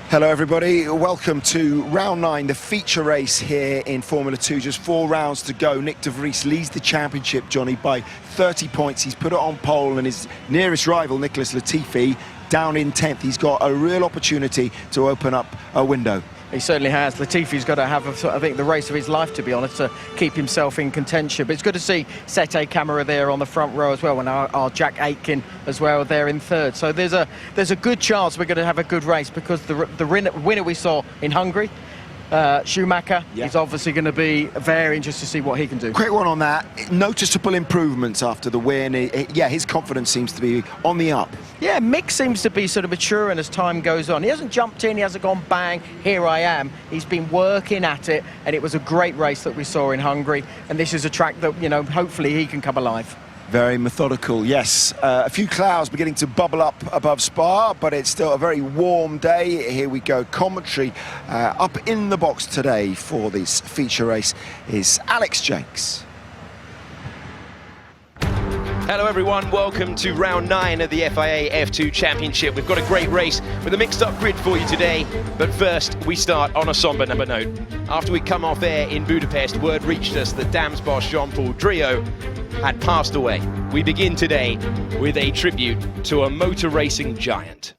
Hello everybody, welcome to round 9, the feature race here in Formula 2. Just 4 rounds to go. Nyck de Vries leads the championship, Johnny, by 30 points. He's put it on pole, and his nearest rival, Nicholas Latifi, down in 10th. He's got a real opportunity to open up a window. He certainly has. Latifi's got to have, I think, the race of his life, to be honest, to keep himself in contention. But it's good to see Sete Camara there on the front row as well, and our Jack Aitken as well there in third. So there's a good chance we're going to have a good race, because the winner we saw in Hungary, Schumacher, is obviously going to be very interested to see what he can do. Quick one on that. Noticeable improvements after the win. Yeah, his confidence seems to be on the up. Yeah, Mick seems to be sort of maturing as time goes on. He hasn't jumped in, he hasn't gone bang, here I am. He's been working at it, and it was a great race that we saw in Hungary. And this is a track that, you know, hopefully he can come alive. Very methodical, yes. A few clouds beginning to bubble up above Spa, but it's still a very warm day. Here we go. Commentary up in the box today for this feature race is Alex Jakes. Hello everyone, welcome to round 9 of the FIA F2 Championship. We've got a great race with a mixed up grid for you today, but first we start on a somber note. After we come off air in Budapest, word reached us that Dams boss Jean-Paul Driot had passed away. We begin today with a tribute to a motor racing giant.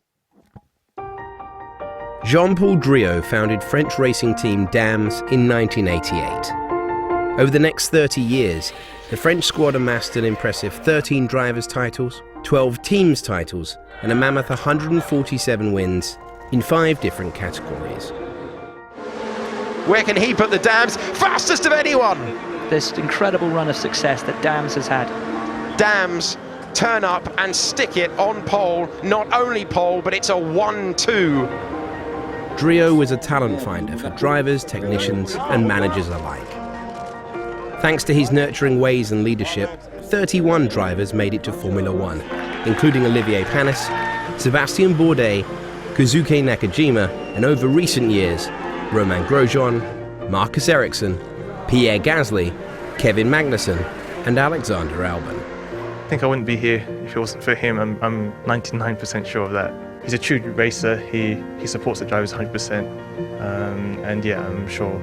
Jean-Paul Driot founded French racing team Dams in 1988. Over the next 30 years, the French squad amassed an impressive 13 drivers' titles, 12 teams' titles, and a mammoth 147 wins in 5 different categories. Where can he put the Dams? Fastest of anyone! This incredible run of success that Dams has had. Dams turn up and stick it on pole. Not only pole, but it's a 1-2. Driot was a talent finder for drivers, technicians, and managers alike. Thanks to his nurturing ways and leadership, 31 drivers made it to Formula 1, including Olivier Panis, Sébastien Bourdais, Kozuke Nakajima, and over recent years, Romain Grosjean, Marcus Ericsson, Pierre Gasly, Kevin Magnussen, and Alexander Albon. I think I wouldn't be here if it wasn't for him. I'm 99% sure of that. He's a true racer. He supports the drivers 100%. And yeah, I'm sure,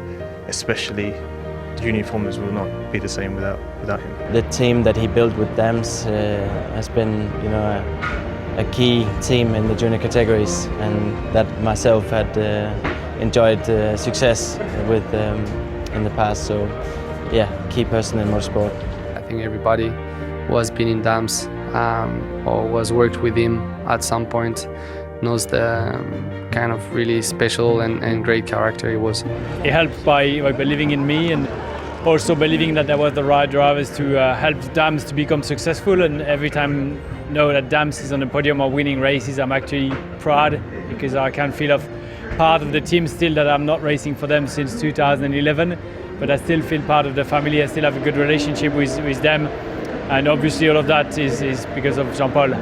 especially the junior formulas will not be the same without him. The team that he built with Dams has been, you know, a key team in the junior categories, and that myself had enjoyed success with in the past. So, yeah, key person in motorsport. I think everybody who has been in Dams or was worked with him at some point knows the kind of really special and great character he was. He helped by believing in me, and also believing that there was the right drivers to help Dams to become successful. And every time I know that Dams is on the podium or winning races, I'm actually proud, because I can feel part of the team still, that I'm not racing for them since 2011, but I still feel part of the family. I still have a good relationship with them, and obviously all of that is because of Jean-Paul.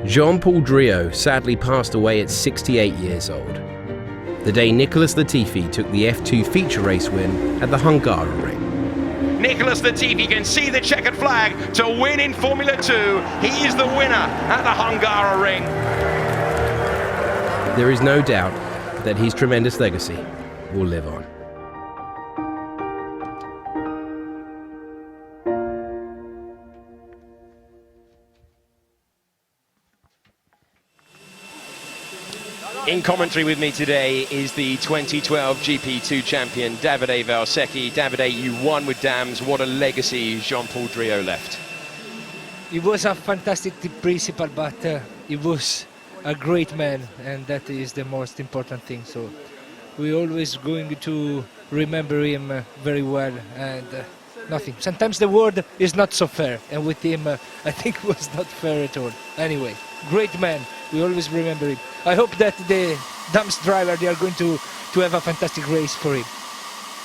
Jean-Paul Driot sadly passed away at 68 years old, the day Nicholas Latifi took the F2 feature race win at the Hungaroring. Nicholas Latifi can see the checkered flag to win in Formula 2. He is the winner at the Hungaroring. There is no doubt that his tremendous legacy will live on. In commentary with me today is the 2012 GP2 champion, Davide Valsecchi. Davide, you won with Dams. What a legacy Jean-Paul Driot left. He was a fantastic principal, but he was a great man, and that is the most important thing. So we're always going to remember him very well, and nothing. Sometimes the world is not so fair, and with him, I think it was not fair at all. Anyway, great man. We always remember him. I hope that the Dams driver, they are going to have a fantastic race for him.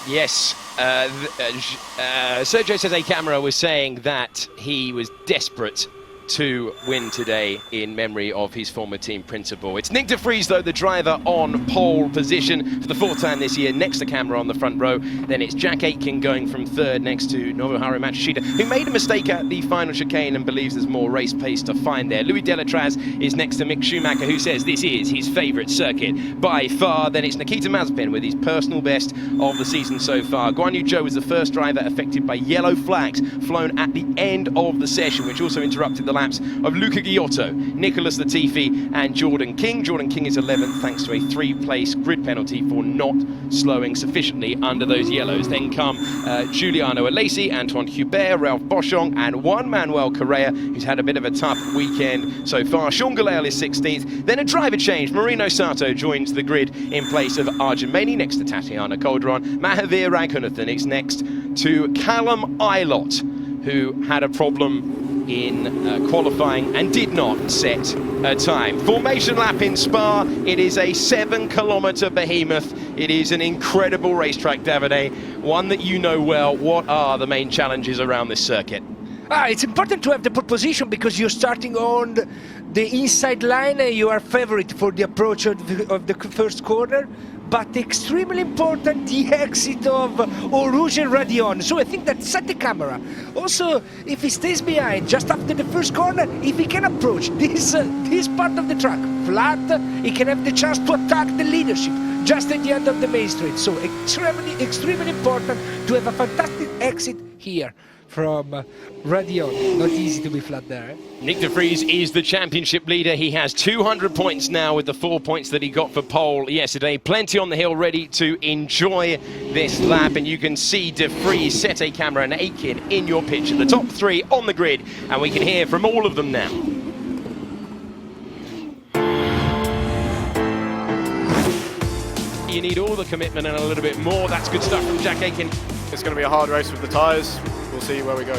Yes, Sergio Sete Camara was saying that he was desperate to win today in memory of his former team principal. It's Nyck de Vries, though, the driver on pole position for the 4th time this year, next to camera on the front row. Then it's Jack Aitken going from 3rd next to Nobuharu Matsushita, who made a mistake at the final chicane and believes there's more race pace to find there. Louis Delatraz is next to Mick Schumacher, who says this is his favourite circuit by far. Then it's Nikita Mazepin with his personal best of the season so far. Guan Yu Zhou was the first driver affected by yellow flags flown at the end of the session, which also interrupted the laps of Luca Giotto, Nicholas Latifi and Jordan King. Jordan King is 11th thanks to a 3-place grid penalty for not slowing sufficiently under those yellows. Then come Giuliano Alesi, Anthoine Hubert, Ralph Boschong and Juan Manuel Correa, who's had a bit of a tough weekend so far. Sean Gelael is 16th. Then a driver change. Marino Sato joins the grid in place of Arjun Maini next to Tatiana Calderon. Mahavir Raghunathan is next to Callum Ilott, who had a problem in qualifying and did not set a time. Formation lap in Spa. It is a 7-kilometre behemoth. It is an incredible racetrack, Davide, one that you know well. What are the main challenges around this circuit? It's important to have the pole position because you're starting on the inside line. You are favorite for the approach of the first corner, but extremely important the exit of Rouge and Raidillon. So I think that set the camera. Also, if he stays behind just after the first corner, if he can approach this part of the track flat, he can have the chance to attack the leadership just at the end of the main straight. So extremely important to have a fantastic exit here from Raidillon. Not easy to be flat there. Nyck de Vries is the championship leader. He has 200 points now with the 4 points that he got for pole yesterday. Plenty on the hill ready to enjoy this lap. And you can see de Vries, Sete Camera and Aitken in your picture. The top 3 on the grid. And we can hear from all of them now. You need all the commitment and a little bit more. That's good stuff from Jack Aitken. It's going to be a hard race with the tyres. We'll see where we go.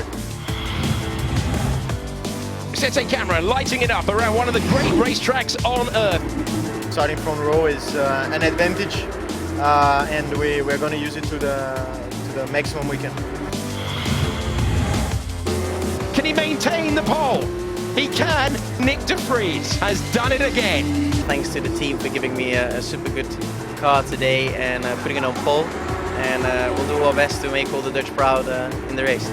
Sete Camera lighting it up around one of the great racetracks on earth. Starting from row is an advantage, and we're going to use it to the maximum we can. Can he maintain the pole? He can. Nyck de Vries has done it again. Thanks to the team for giving me a super good car today and putting it on pole. And we'll do our best to make all the Dutch proud in the race.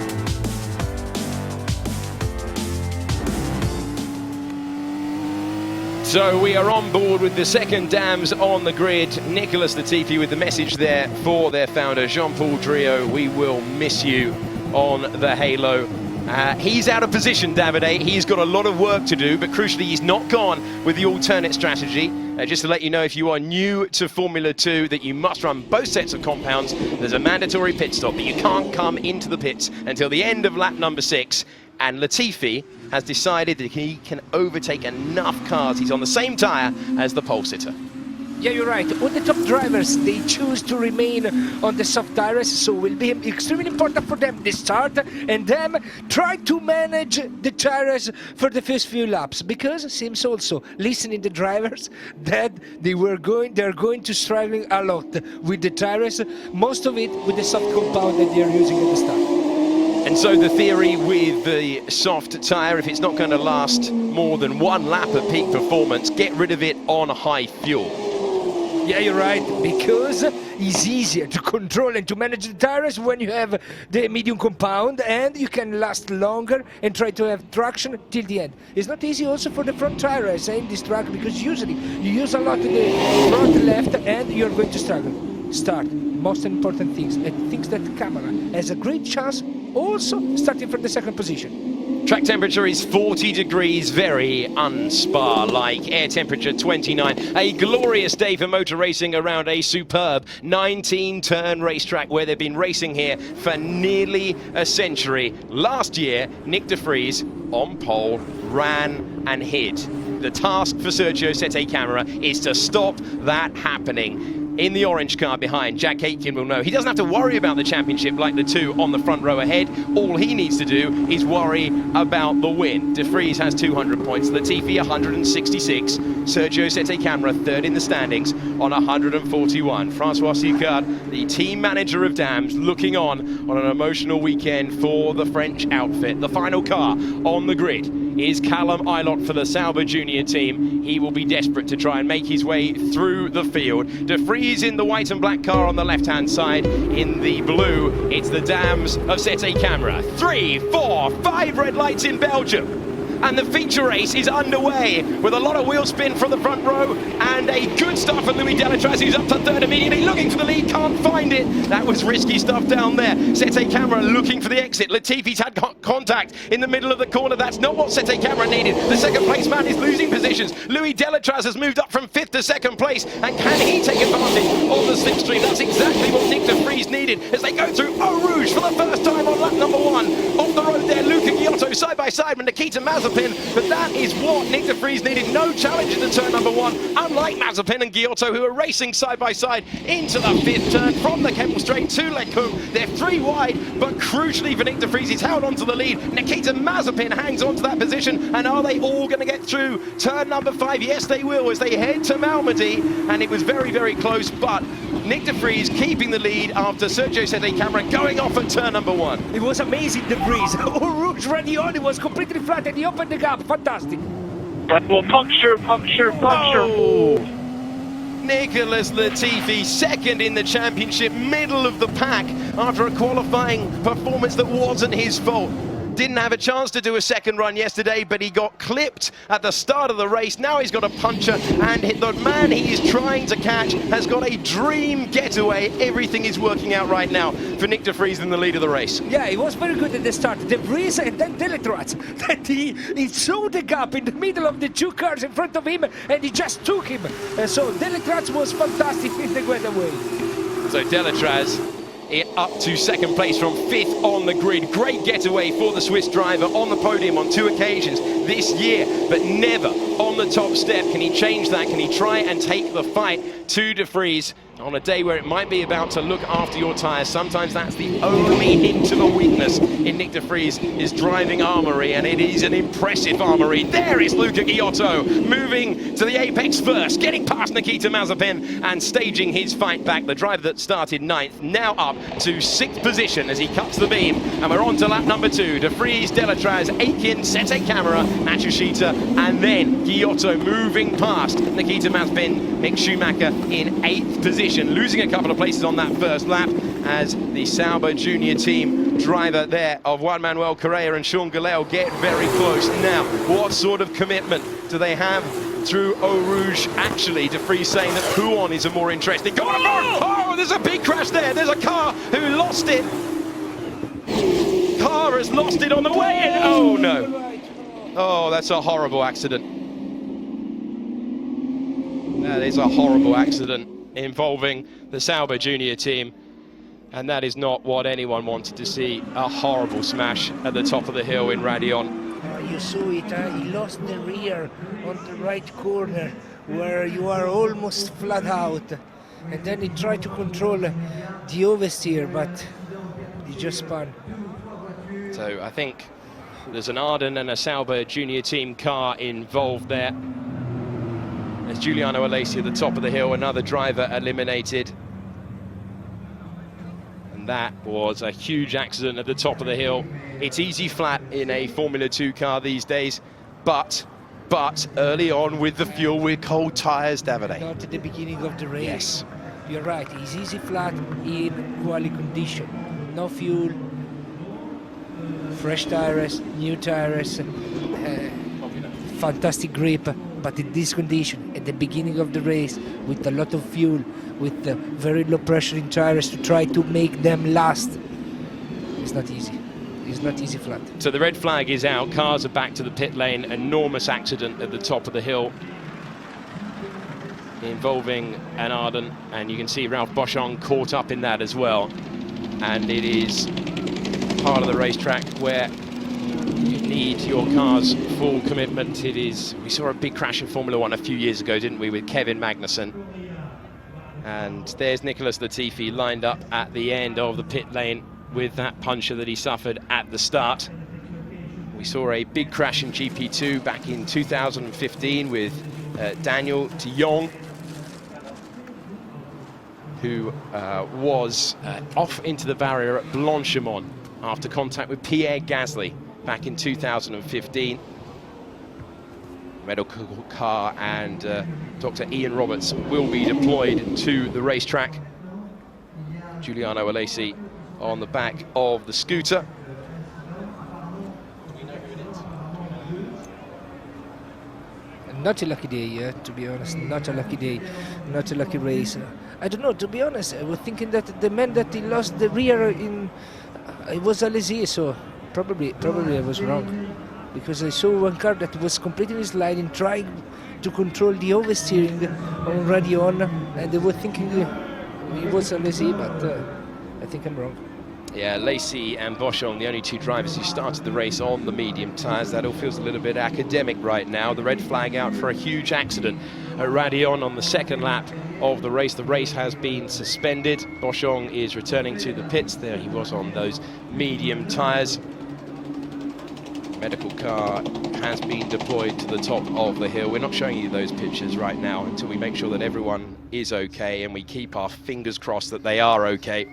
So we are on board with the second dams on the grid. Nicholas Latifi with the message there for their founder, Jean-Paul Driot. We will miss you on the halo. He's out of position, Davide. He's got a lot of work to do, but crucially, he's not gone with the alternate strategy. Just to let you know, if you are new to Formula 2, that you must run both sets of compounds. There's a mandatory pit stop, but you can't come into the pits until the end of lap number 6. And Latifi has decided that he can overtake enough cars. He's on the same tyre as the pole sitter. Yeah, you're right. All the top drivers, they choose to remain on the soft tires, so it will be extremely important for them to start and then try to manage the tires for the first few laps, because it seems also, listening to the drivers, that they're going to struggle a lot with the tires, most of it with the soft compound that they are using at the start. And so the theory with the soft tyre, if it's not going to last more than one lap of peak performance, get rid of it on high fuel. Yeah, you're right, because it's easier to control and to manage the tires when you have the medium compound, and you can last longer and try to have traction till the end. It's not easy also for the front tires in this track, because usually you use a lot of the front left and you're going to struggle. Start, most important things, and things that the camera has a great chance also starting from the second position. Track temperature is 40 degrees, very un-Spa-like. Air temperature 29. A glorious day for motor racing around a superb 19-turn racetrack where they've been racing here for nearly a century. Last year, Nyck de Vries, on pole, ran and hid. The task for Sergio Sete Camera is to stop that happening. In the orange car behind, Jack Aitken will know he doesn't have to worry about the championship like the two on the front row ahead. All he needs to do is worry about the win. De Vries has 200 points, Latifi 166, Sergio Sete Camera third in the standings on 141. Francois Sicard, the team manager of Dams, looking on an emotional weekend for the French outfit. The final car on the grid is Callum Eilert for the Sauber Junior team. He will be desperate to try and make his way through the field. De Vries in the white and black car on the left-hand side. In the blue, it's the Dams of Sete Camera. 3, 4, 5 red lights in Belgium. And the feature race is underway with a lot of wheel spin from the front row and a good start for Louis Delatraz, who's up to third immediately, looking for the lead, can't find it. That was risky stuff down there. Sete Camera looking for the exit. Latifi's had contact in the middle of the corner. That's not what Sete Camera needed. The second place man is losing positions. Louis Delatraz has moved up from 5th to 2nd place, and can he take advantage of the slipstream? That's exactly what Nick de Vries needed as they go through Rouge for the first time on lap number 1. Off the road there, Luca Giotto side by side with Nikita Mazepin. But that is what Nick de Vries needed. No challenge into turn number 1, unlike Mazepin and Giotto, who are racing side by side into the 5th turn from the Kemmel Straight to Lecombe. They're 3 wide, but crucially for Nick de Vries, he's held onto the lead. Nikita Mazepin hangs onto that position, and are they all going to get through turn number 5? Yes, they will, as they head to Malmedy, and it was very, very close, but Nick de Vries keeping the lead after Sergio Sete Camera going off at turn number 1. It was amazing, de Vries. Rouge Raidillon was completely flat and he opened the gap. Fantastic. Well, puncture. Oh. Nicholas Latifi, second in the championship, middle of the pack after a qualifying performance that wasn't his fault. Didn't have a chance to do a second run yesterday, but he got clipped at the start of the race. Now he's got a puncture, and the man he is trying to catch has got a dream getaway. Everything is working out right now for Nick de Vries in the lead of the race. Yeah, he was very good at the start. De Vries and then Delatraz. That he saw the gap in the middle of the 2 cars in front of him, and he just took him. So Delatraz was fantastic in the getaway. So Delatraz up to 2nd place from 5th on the grid. Great getaway for the Swiss driver on the podium on 2 occasions this year, but never on the top step. Can he change that? Can he try and take the fight to de Vries on a day where it might be about to look after your tyres? Sometimes that's the only hint of a weakness in Nick de Vries' is driving armoury, and it is an impressive armoury. There is Luca Giotto moving to the apex first, getting past Nikita Mazepin and staging his fight back. The driver that started 9th now up to 6th position as he cuts the beam, and we're on to lap number 2. De Vries, Delatraz, Aitken, Sete Camera, Matsushita, and then Giotto moving past Nikita Mazepin. Mick Schumacher in 8th position, losing a couple of places on that first lap as the Sauber Junior team driver there of Juan Manuel Correa and Sean Galel get very close. Now, what sort of commitment do they have through Eau Rouge? Actually, de Vries saying that Huon is a more interesting. Go on, oh, there's a big crash there. There's a car who lost it. Car has lost it on the way in. Oh no. Oh, that's a horrible accident. That is a horrible accident involving the Sauber Junior team, and that is not what anyone wanted to see. A horrible smash at the top of the hill in Raidillon. You saw it, he lost the rear on the right corner where you are almost flat out, and then he tried to control the oversteer, but he just spun. So I think there's an Arden and a Sauber Junior team car involved there. As Giuliano Alesi at the top of the hill, another driver eliminated. And that was a huge accident at the top of the hill. It's easy flat in a Formula 2 car these days, but early on with the fuel, with cold tyres, Davide. Not at the beginning of the race. Yes. You're right, it's easy flat in quali condition. No fuel, fresh tyres, new tyres, fantastic grip. But in this condition, at the beginning of the race, with a lot of fuel, with very low pressure in tyres to try to make them last, it's not easy. It's not easy flat. So the red flag is out. Cars are back to the pit lane. Enormous accident at the top of the hill involving an Arden, and you can see Ralph Boschon caught up in that as well. And it is part of the racetrack where you need your car's full commitment. It is. We saw a big crash in Formula 1 a few years ago, didn't we, with Kevin Magnussen? And there's Nicholas Latifi lined up at the end of the pit lane with that puncture that he suffered at the start. We saw a big crash in GP2 back in 2015 with Daniel de Jong, who was off into the barrier at Blanchimont after contact with Pierre Gasly back in 2015. medical car and Dr. Ian Roberts will be deployed to the racetrack. Giuliano Alesi on the back of the scooter. Not a lucky day, to be honest. Not a lucky day, not a lucky race. I don't know, to be honest. I was thinking that the man that he lost the rear in, it was Alesi, so probably I was wrong. Because I saw one car that was completely sliding, trying to control the oversteering on Raidillon, and they were thinking it was Alesi, but I think I'm wrong. Yeah, Lacey and Boschong, the only two drivers who started the race on the medium tyres. That all feels a little bit academic right now. The red flag out for a huge accident at Raidillon on the second lap of the race. The race has been suspended. Boschong is returning to the pits. There he was on those medium tyres. Medical car has been deployed to the top of the hill. We're not showing you those pictures right now until we make sure that everyone is okay and we keep our fingers crossed that they are okay.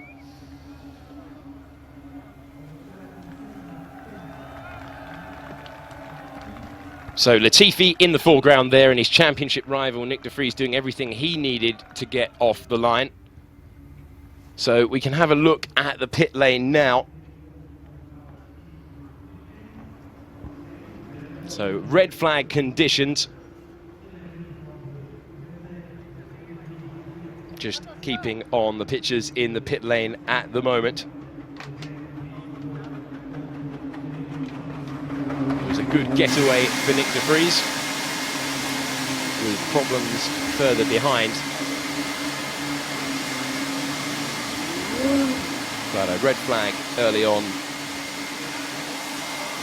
So Latifi in the foreground there, and his championship rival Nick de Vries doing everything he needed to get off the line. So we can have a look at the pit lane now. So red flag conditions. Just keeping on the pictures in the pit lane at the moment. It was a good getaway for Nick de Vries, with problems further behind. But a red flag early on,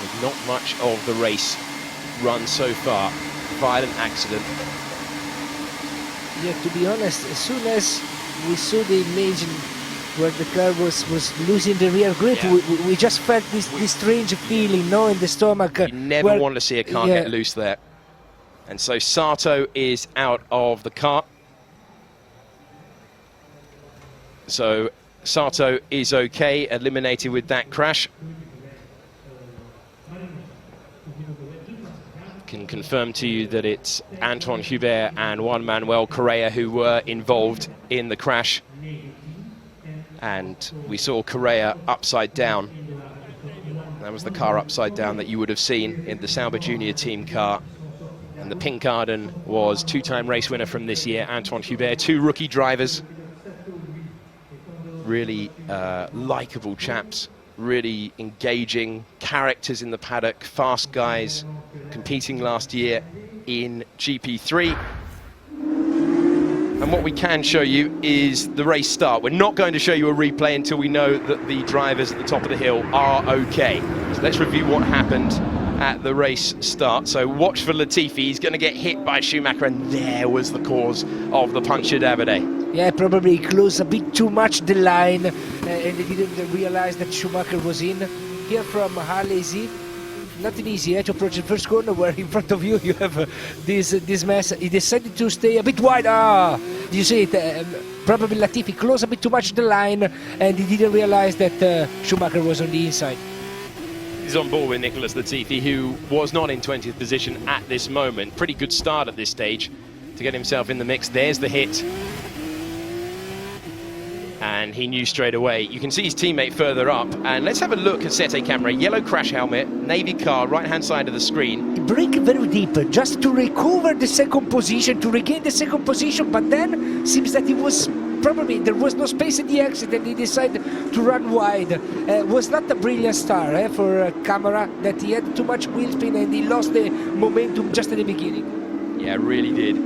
with not much of the race run so far. Violent accident. Yeah, to be honest, as soon as we saw the image where the car was losing the rear grip, yeah, we just felt this strange feeling, no, in the stomach. You never want to see a car get loose there. And so Sato is out of the car. So Sato is okay, eliminated with that crash. Can confirm to you that it's Anthoine Hubert and Juan Manuel Correa who were involved in the crash. And we saw Correa upside down. That was the car upside down that you would have seen in the Sauber Junior team car. And the Pink Garden was two-time race winner from this year, Anthoine Hubert. Two rookie drivers. Really likeable chaps. Really engaging characters in the paddock. Fast guys competing last year in GP3. And what we can show you is the race start. We're not going to show you a replay until we know that the drivers at the top of the hill are okay. So let's review what happened at the race start. So watch for Latifi. He's going to get hit by Schumacher, and there was the cause of the puncture Davide. Yeah, probably closed a bit too much the line, and they didn't realize that Schumacher was in. Here from Alesi, nothing easy to approach the first corner, where in front of you have this mess. He decided to stay a bit wide. You see it? Probably Latifi closed a bit too much the line, and he didn't realize that Schumacher was on the inside. He's on board with Nicholas Latifi, who was not in 20th position at this moment. Pretty good start at this stage to get himself in the mix. There's the hit. And he knew straight away. You can see his teammate further up. And let's have a look at Sete camera. Yellow crash helmet, navy car, right-hand side of the screen. He brake very deep, just to recover the second position, to regain the second position. But then, seems that he was probably, there was no space in the exit, and he decided to run wide. Was not a brilliant start for Camera, that he had too much wheel spin and he lost the momentum just at the beginning. Yeah, really did.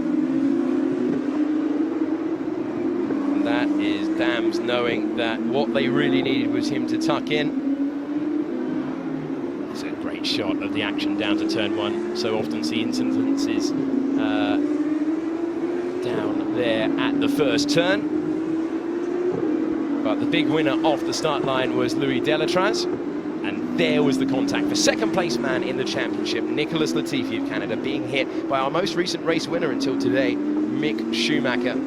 That is Dams knowing that what they really needed was him to tuck in. It's a great shot of the action down to turn one. So often see incidences down there at the first turn. But the big winner off the start line was Louis Delatraz. And there was the contact for second place man in the championship, Nicholas Latifi of Canada, being hit by our most recent race winner until today, Mick Schumacher.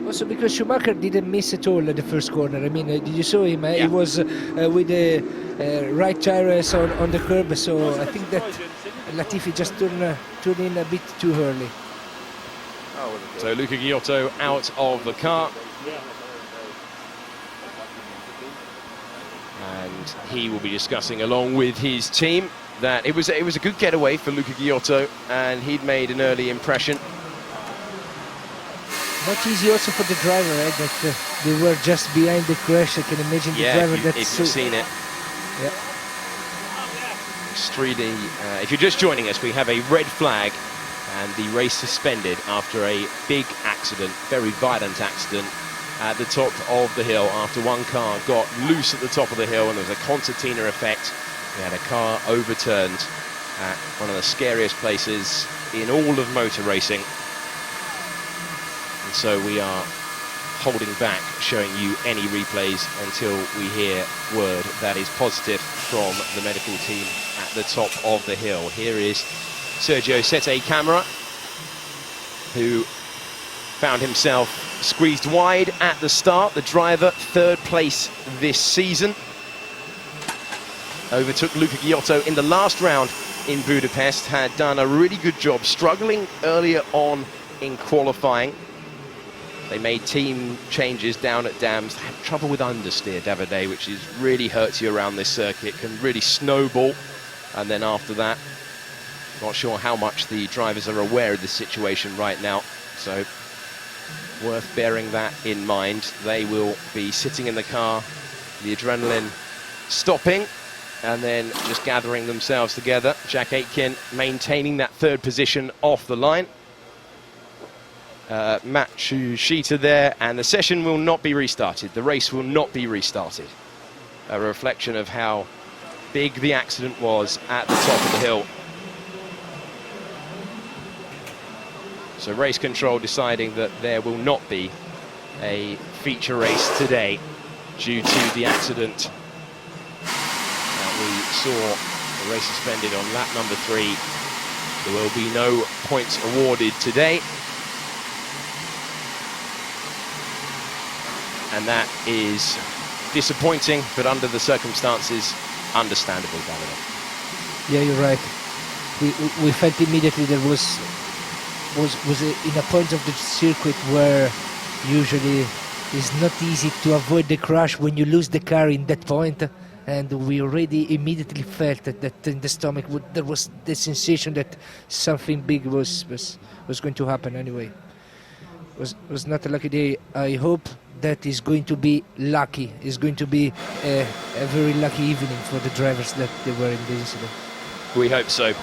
Also because Schumacher didn't miss at all the first corner. I mean, did you saw him? He was with the right tires on the curb, so I think that Latifi just turned in a bit too early. So Luca Giotto out of the car. And he will be discussing along with his team that it was a good getaway for Luca Giotto, and he'd made an early impression. Not easy also for the driver, right? That they were just behind the crash. I can imagine the driver if you've seen it. Yeah. Extremely. If you're just joining us, we have a red flag and the race suspended after a big accident, very violent accident at the top of the hill after one car got loose at the top of the hill and there was a concertina effect. We had a car overturned at one of the scariest places in all of motor racing. And so we are holding back showing you any replays until we hear word that is positive from the medical team at the top of the hill. Here is Sergio Sette Camara, who found himself squeezed wide at the start. The driver, third place this season. Overtook Luca Giotto in the last round in Budapest, had done a really good job, struggling earlier on in qualifying. They made team changes down at Dams, had trouble with understeer, Davide, which really hurts you around this circuit, can really snowball. And then after that, not sure how much the drivers are aware of the situation right now. So worth bearing that in mind. They will be sitting in the car, the adrenaline stopping, and then just gathering themselves together. Jack Aitken maintaining that third position off the line. Matsushita there, and the session will not be restarted. The race will not be restarted. A reflection of how big the accident was at the top of the hill. So race control deciding that there will not be a feature race today due to the accident that we saw. The race suspended on lap number 3. There will be no points awarded today. And that is disappointing, but under the circumstances, understandable, Davide. Yeah, you're right. We felt immediately there was in a point of the circuit where usually it's not easy to avoid the crash when you lose the car in that point, and we already immediately felt that in the stomach there was the sensation that something big was going to happen anyway. It was not a lucky day. I hope that is going to be lucky. It's going to be a very lucky evening for the drivers that they were in the incident. We hope so.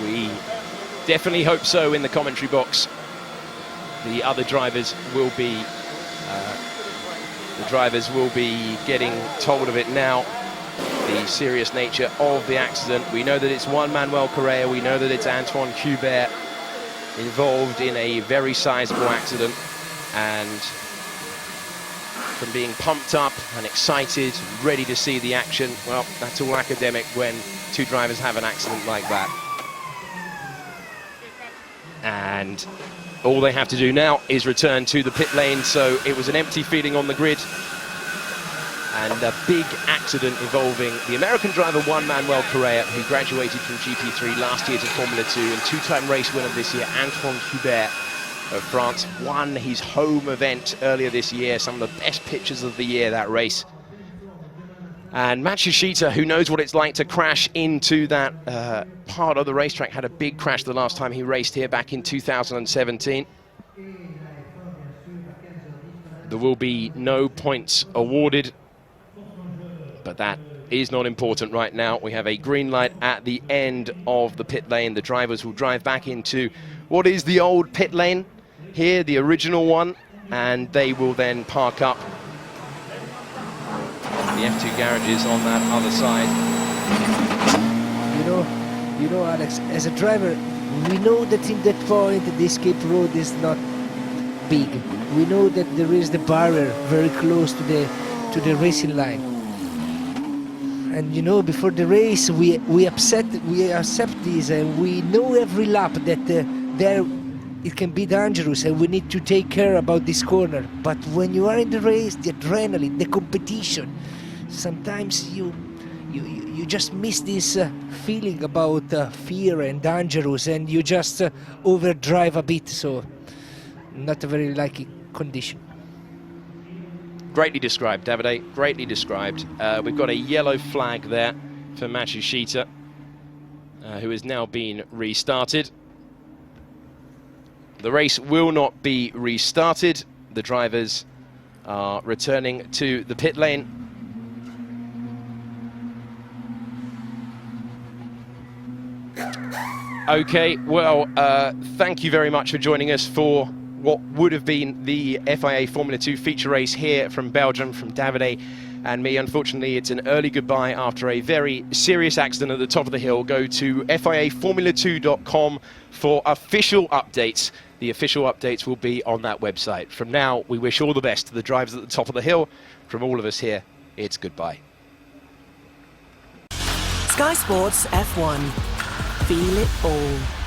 We definitely hope so in the commentary box. The other drivers will be getting told of it now. The serious nature of the accident. We know that it's Juan Manuel Correa. We know that it's Anthoine Hubert involved in a very sizable accident, and from being pumped up and excited, ready to see the action, well, that's all academic when two drivers have an accident like that. And all they have to do now is return to the pit lane. So it was an empty feeling on the grid, and a big accident involving the American driver Juan Manuel Correa, who graduated from GP3 last year to Formula 2, and two-time race winner this year, Anthoine Hubert of France, won his home event earlier this year. Some of the best pictures of the year, that race. And Matsushita, who knows what it's like to crash into that part of the racetrack, had a big crash the last time he raced here back in 2017. There will be no points awarded, but that is not important right now. We have a green light at the end of the pit lane. The drivers will drive back into what is the old pit lane here, the original one, and they will then park up the F2 garages on that other side. You know, Alex, as a driver, we know that in that point the escape road is not big. We know that there is the barrier very close to the racing line. And you know, before the race, we accept this, and we know every lap that there it can be dangerous, and we need to take care about this corner. But when you are in the race, the adrenaline, the competition, sometimes you you just miss this feeling about fear and dangerous, and you just overdrive a bit, so not a very lucky condition. Greatly described, Davide, greatly described. We've got a yellow flag there for Matsushita, who has now been restarted. The race will not be restarted. The drivers are returning to the pit lane. Okay, well, thank you very much for joining us for what would have been the FIA Formula 2 feature race here from Belgium, from Davide and me. Unfortunately, it's an early goodbye after a very serious accident at the top of the hill. Go to FIAFormula2.com for official updates. The official updates will be on that website. From now, we wish all the best to the drivers at the top of the hill. From all of us here, it's goodbye. Sky Sports F1. Feel it all.